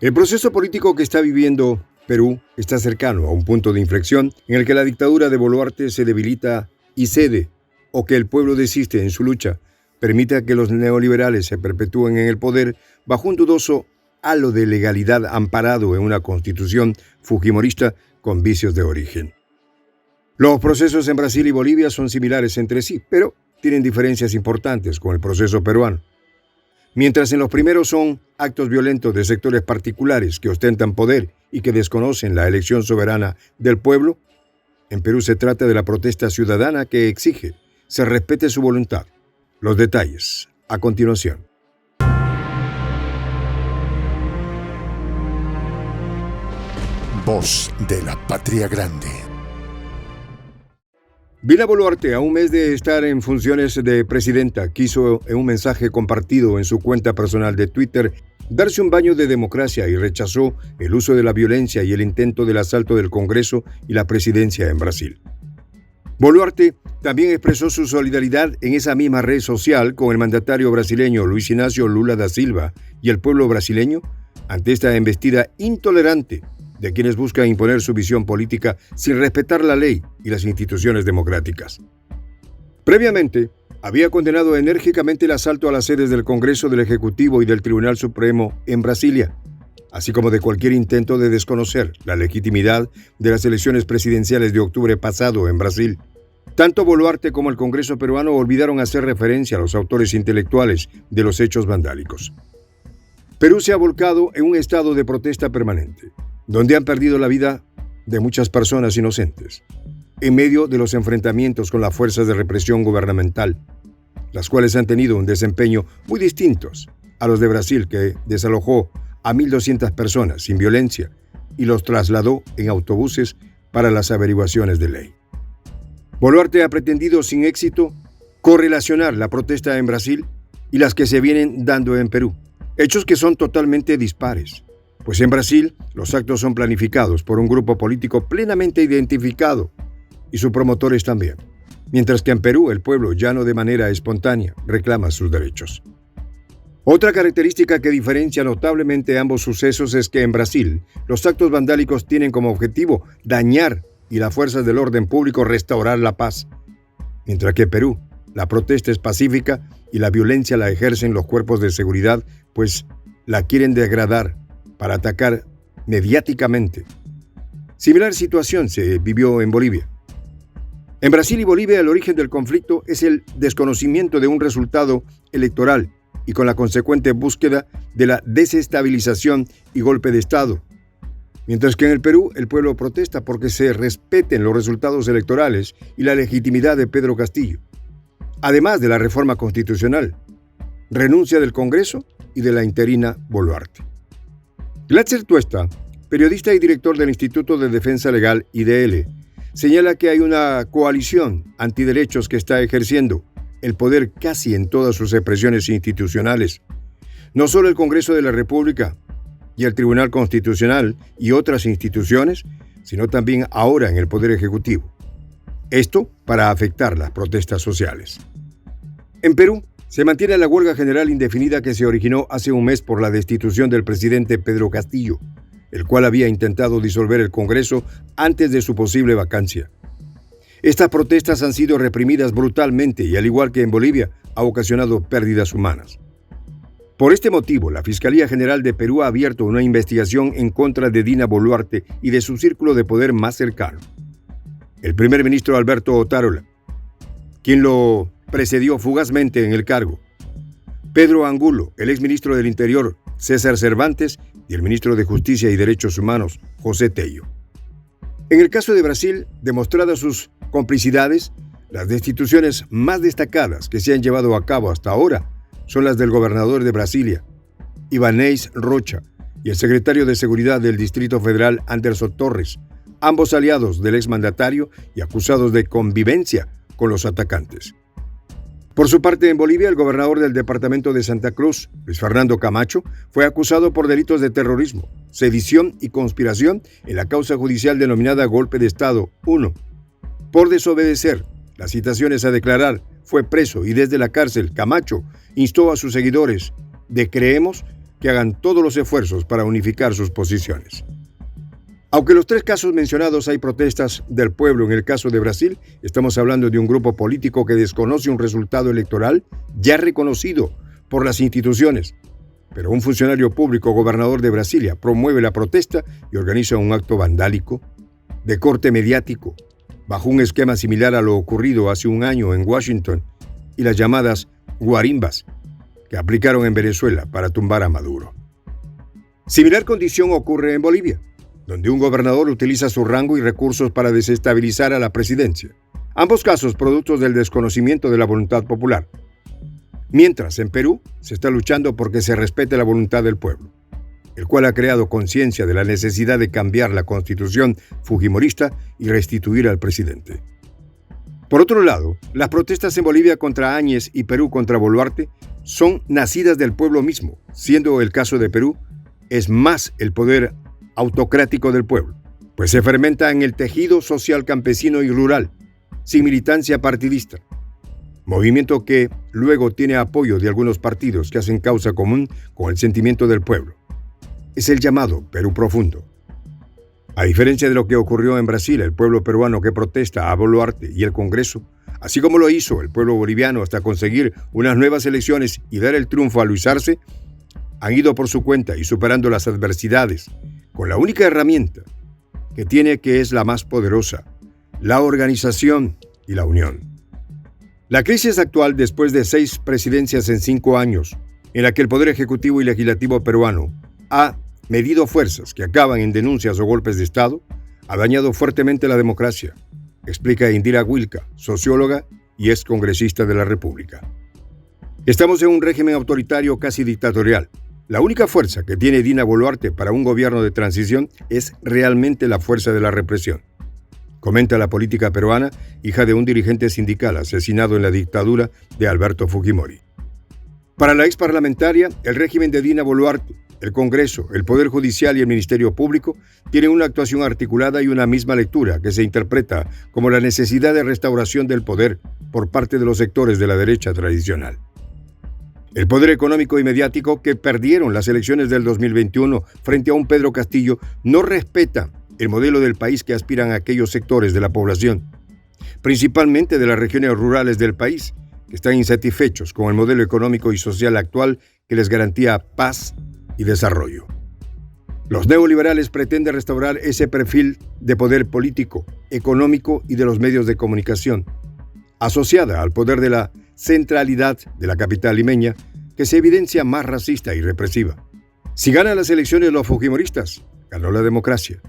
El proceso político que está viviendo Perú está cercano a un punto de inflexión en el que la dictadura de Boluarte se debilita y cede, o que el pueblo desiste en su lucha, permita que los neoliberales se perpetúen en el poder bajo un dudoso halo de legalidad amparado en una constitución fujimorista con vicios de origen. Los procesos en Brasil y Bolivia son similares entre sí, pero tienen diferencias importantes con el proceso peruano. Mientras en los primeros son actos violentos de sectores particulares que ostentan poder y que desconocen la elección soberana del pueblo, en Perú se trata de la protesta ciudadana que exige se respete su voluntad. Los detalles, a continuación. Voz de la Patria Grande. Dina Boluarte, a un mes de estar en funciones de presidenta, quiso en un mensaje compartido en su cuenta personal de Twitter darse un baño de democracia y rechazó el uso de la violencia y el intento del asalto del Congreso y la presidencia en Brasil. Boluarte también expresó su solidaridad en esa misma red social con el mandatario brasileño Luis Inácio Lula da Silva y el pueblo brasileño ante esta embestida intolerante de quienes buscan imponer su visión política sin respetar la ley y las instituciones democráticas. Previamente, había condenado enérgicamente el asalto a las sedes del Congreso, del Ejecutivo y del Tribunal Supremo en Brasilia, así como de cualquier intento de desconocer la legitimidad de las elecciones presidenciales de octubre pasado en Brasil. Tanto Boluarte como el Congreso peruano olvidaron hacer referencia a los autores intelectuales de los hechos vandálicos. Perú se ha volcado en un estado de protesta permanente, donde han perdido la vida de muchas personas inocentes, en medio de los enfrentamientos con las fuerzas de represión gubernamental, las cuales han tenido un desempeño muy distintos a los de Brasil, que desalojó a 1.200 personas sin violencia y los trasladó en autobuses para las averiguaciones de ley. Boluarte ha pretendido sin éxito correlacionar la protesta en Brasil y las que se vienen dando en Perú, hechos que son totalmente dispares. Pues en Brasil los actos son planificados por un grupo político plenamente identificado y sus promotores también, mientras que en Perú el pueblo, ya no de manera espontánea, reclama sus derechos. Otra característica que diferencia notablemente ambos sucesos es que en Brasil los actos vandálicos tienen como objetivo dañar y las fuerzas del orden público restaurar la paz, mientras que en Perú la protesta es pacífica y la violencia la ejercen los cuerpos de seguridad, pues la quieren degradar para atacar mediáticamente. Similar situación se vivió en Bolivia. En Brasil y Bolivia el origen del conflicto es el desconocimiento de un resultado electoral y con la consecuente búsqueda de la desestabilización y golpe de Estado. Mientras que en el Perú el pueblo protesta porque se respeten los resultados electorales y la legitimidad de Pedro Castillo, además de la reforma constitucional, renuncia del Congreso y de la interina Boluarte. Glatzer Tuesta, periodista y director del Instituto de Defensa Legal IDL, señala que hay una coalición antiderechos que está ejerciendo el poder casi en todas sus expresiones institucionales. No solo el Congreso de la República y el Tribunal Constitucional y otras instituciones, sino también ahora en el Poder Ejecutivo. Esto para afectar las protestas sociales. En Perú, se mantiene la huelga general indefinida que se originó hace un mes por la destitución del presidente Pedro Castillo, el cual había intentado disolver el Congreso antes de su posible vacancia. Estas protestas han sido reprimidas brutalmente y, al igual que en Bolivia, ha ocasionado pérdidas humanas. Por este motivo, la Fiscalía General de Perú ha abierto una investigación en contra de Dina Boluarte y de su círculo de poder más cercano. El primer ministro Alberto Otárola, quien lo precedió fugazmente en el cargo, Pedro Angulo, el exministro del Interior César Cervantes y el ministro de Justicia y Derechos Humanos José Tello. En el caso de Brasil, demostradas sus complicidades, las destituciones más destacadas que se han llevado a cabo hasta ahora son las del gobernador de Brasilia, Ibanez Rocha, y el secretario de Seguridad del Distrito Federal Anderson Torres, ambos aliados del exmandatario y acusados de convivencia con los atacantes. Por su parte, en Bolivia, el gobernador del departamento de Santa Cruz, Luis Fernando Camacho, fue acusado por delitos de terrorismo, sedición y conspiración en la causa judicial denominada Golpe de Estado 1. Por desobedecer las citaciones a declarar, fue preso y desde la cárcel Camacho instó a sus seguidores de Creemos que hagan todos los esfuerzos para unificar sus posiciones. Aunque en los 3 casos mencionados hay protestas del pueblo, en el caso de Brasil estamos hablando de un grupo político que desconoce un resultado electoral ya reconocido por las instituciones. Pero un funcionario público, gobernador de Brasilia, promueve la protesta y organiza un acto vandálico de corte mediático, bajo un esquema similar a lo ocurrido hace un año en Washington y las llamadas guarimbas que aplicaron en Venezuela para tumbar a Maduro. Similar condición ocurre en Bolivia, donde un gobernador utiliza su rango y recursos para desestabilizar a la presidencia. Ambos casos productos del desconocimiento de la voluntad popular. Mientras, en Perú se está luchando porque se respete la voluntad del pueblo, el cual ha creado conciencia de la necesidad de cambiar la constitución fujimorista y restituir al presidente. Por otro lado, las protestas en Bolivia contra Áñez y Perú contra Boluarte son nacidas del pueblo mismo, siendo el caso de Perú es más el poder autocrático del pueblo, pues se fermenta en el tejido social campesino y rural, sin militancia partidista, movimiento que luego tiene apoyo de algunos partidos que hacen causa común con el sentimiento del pueblo. Es el llamado Perú profundo. A diferencia de lo que ocurrió en Brasil, el pueblo peruano que protesta a Boluarte y el Congreso, así como lo hizo el pueblo boliviano hasta conseguir unas nuevas elecciones y dar el triunfo a Luis Arce, han ido por su cuenta y superando las adversidades, con la única herramienta que tiene, que es la más poderosa, la organización y la unión. La crisis actual, después de 6 presidencias en 5 años, en la que el Poder Ejecutivo y Legislativo peruano ha medido fuerzas que acaban en denuncias o golpes de Estado, ha dañado fuertemente la democracia, explica Indira Wilka, socióloga y ex congresista de la República. Estamos en un régimen autoritario casi dictatorial. La única fuerza que tiene Dina Boluarte para un gobierno de transición es realmente la fuerza de la represión, comenta la política peruana, hija de un dirigente sindical asesinado en la dictadura de Alberto Fujimori. Para la ex parlamentaria, el régimen de Dina Boluarte, el Congreso, el Poder Judicial y el Ministerio Público tienen una actuación articulada y una misma lectura que se interpreta como la necesidad de restauración del poder por parte de los sectores de la derecha tradicional. El poder económico y mediático que perdieron las elecciones del 2021 frente a un Pedro Castillo no respeta el modelo del país que aspiran a aquellos sectores de la población, principalmente de las regiones rurales del país, que están insatisfechos con el modelo económico y social actual que les garantía paz y desarrollo. Los neoliberales pretenden restaurar ese perfil de poder político, económico y de los medios de comunicación, asociada al poder de la centralidad de la capital limeña, que se evidencia más racista y represiva. Si ganan las elecciones los fujimoristas, ganó la democracia.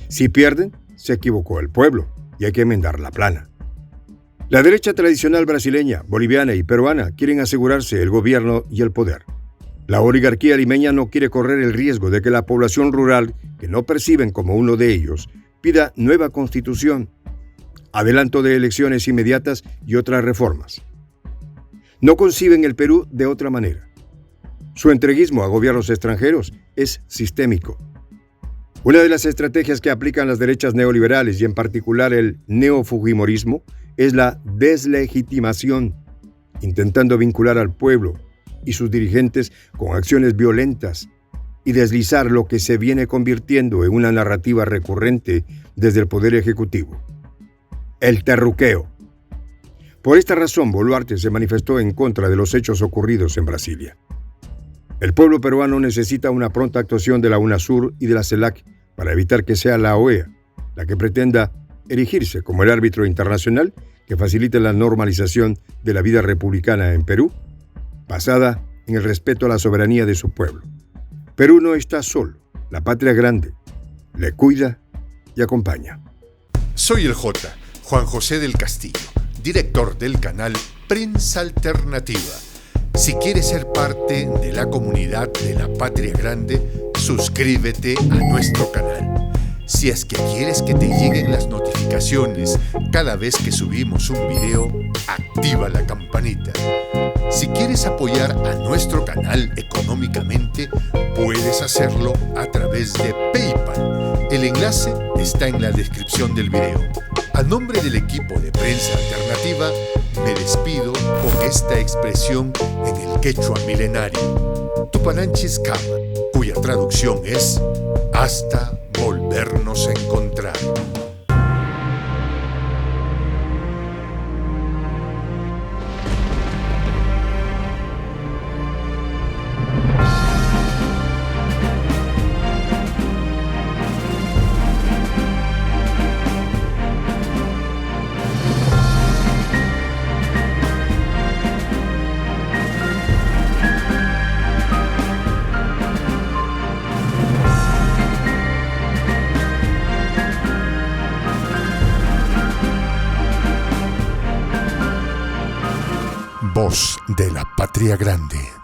Si pierden, se equivocó el pueblo y hay que enmendar la plana. La derecha tradicional brasileña, boliviana y peruana quieren asegurarse el gobierno y el poder. La oligarquía limeña no quiere correr el riesgo de que la población rural, que no perciben como uno de ellos, pida nueva constitución, adelanto de elecciones inmediatas y otras reformas. No conciben el Perú de otra manera. Su entreguismo a gobiernos extranjeros es sistémico. Una de las estrategias que aplican las derechas neoliberales y en particular el neofujimorismo es la deslegitimación, intentando vincular al pueblo y sus dirigentes con acciones violentas y deslizar lo que se viene convirtiendo en una narrativa recurrente desde el Poder Ejecutivo: el terruqueo. Por esta razón, Boluarte se manifestó en contra de los hechos ocurridos en Brasilia. El pueblo peruano necesita una pronta actuación de la UNASUR y de la CELAC para evitar que sea la OEA la que pretenda erigirse como el árbitro internacional que facilite la normalización de la vida republicana en Perú, basada en el respeto a la soberanía de su pueblo. Perú no está solo, la patria grande le cuida y acompaña. Soy el J, Juan José del Castillo, director del canal Prensa Alternativa. Si quieres ser parte de la comunidad de la Patria Grande, suscríbete a nuestro canal. Si es que quieres que te lleguen las notificaciones cada vez que subimos un video, activa la campanita. Si quieres apoyar a nuestro canal económicamente, puedes hacerlo a través de PayPal. El enlace está en la descripción del video. A nombre del equipo de Prensa Alternativa, me despido con esta expresión en el quechua milenario: Tupananchis Kama. cuya traducción es hasta volvernos a encontrar. Voz de la Patria Grande.